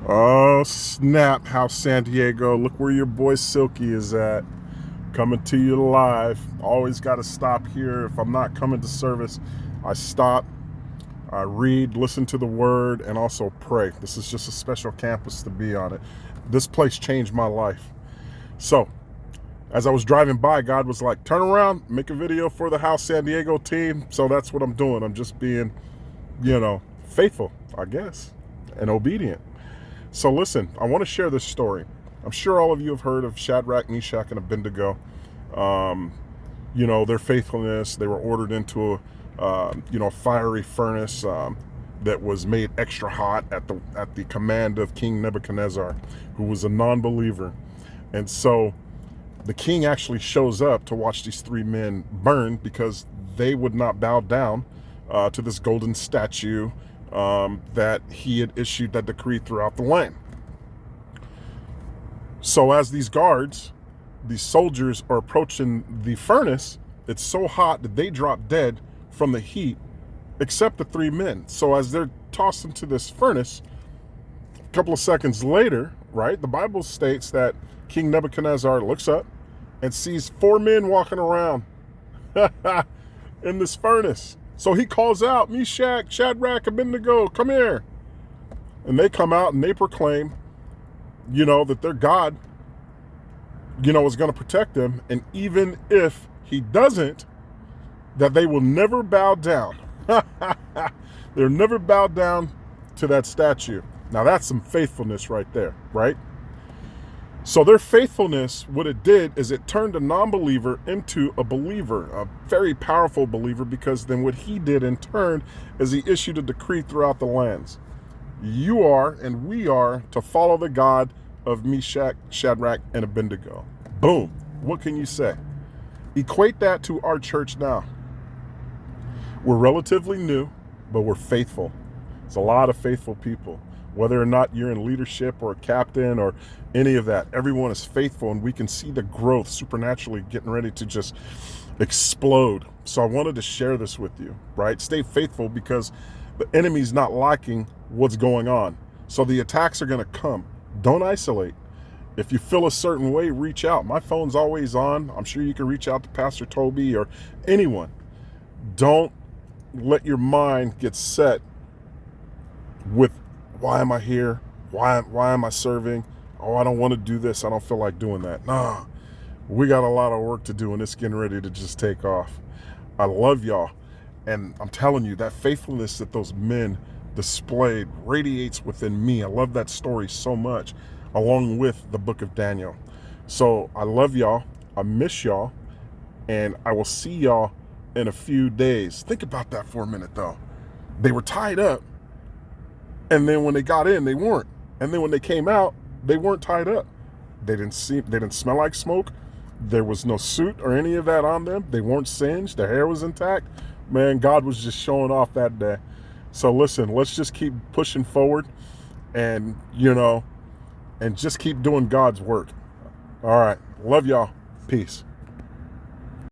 Oh, snap, House San Diego. Look where your boy Silky is at. Coming to you live. Always got to stop here. If I'm not coming to service, I stop, I read, listen to the word, and also pray. This is just a special campus to be on it. This place changed my life. So, as I was driving by, God was like, turn around, make a video for the House San Diego team. So that's what I'm doing. I'm just being, faithful, I guess, and obedient. So listen, I want to share this story. I'm sure all of you have heard of Shadrach, Meshach, and Abednego. Their faithfulness. They were ordered into a fiery furnace that was made extra hot at the command of King Nebuchadnezzar, who was a non-believer. And so the king actually shows up to watch these three men burn because they would not bow down to this golden statue that he had issued that decree throughout the land. So as these soldiers are approaching the furnace, it's so hot that they drop dead from the heat, except the three men. So as they're tossed into this furnace, a couple of seconds later, right, the Bible states that King Nebuchadnezzar looks up and sees four men walking around in this furnace. So he calls out, Meshach, Shadrach, Abednego, come here. And they come out and they proclaim, that their God, is going to protect them. And even if he doesn't, that they will never bow down. They'll never bow down to that statue. Now that's some faithfulness right there, right? So their faithfulness, what it did is it turned a non-believer into a believer, a very powerful believer, because then what he did in turn is he issued a decree throughout the lands. You are and we are to follow the God of Meshach, Shadrach, and Abednego. Boom. What can you say? Equate that to our church now. We're relatively new, but we're faithful. It's a lot of faithful people. Whether or not you're in leadership or a captain or any of that, everyone is faithful, and we can see the growth supernaturally getting ready to just explode. So I wanted to share this with you, right? Stay faithful because the enemy's not liking what's going on. So the attacks are going to come. Don't isolate. If you feel a certain way, reach out. My phone's always on. I'm sure you can reach out to Pastor Toby or anyone. Don't let your mind get set with, why am I here? Why am I serving? Oh, I don't want to do this. I don't feel like doing that. Nah, we got a lot of work to do, and it's getting ready to just take off. I love y'all. And I'm telling you, that faithfulness that those men displayed radiates within me. I love that story so much, along with the book of Daniel. So I love y'all. I miss y'all. And I will see y'all in a few days. Think about that for a minute, though. They were tied up. And then when they got in, they weren't. And then when they came out, they weren't tied up. They didn't smell like smoke. There was no suit or any of that on them. They weren't singed. Their hair was intact. Man, God was just showing off that day. So listen, let's just keep pushing forward and, and just keep doing God's work. All right. Love y'all. Peace.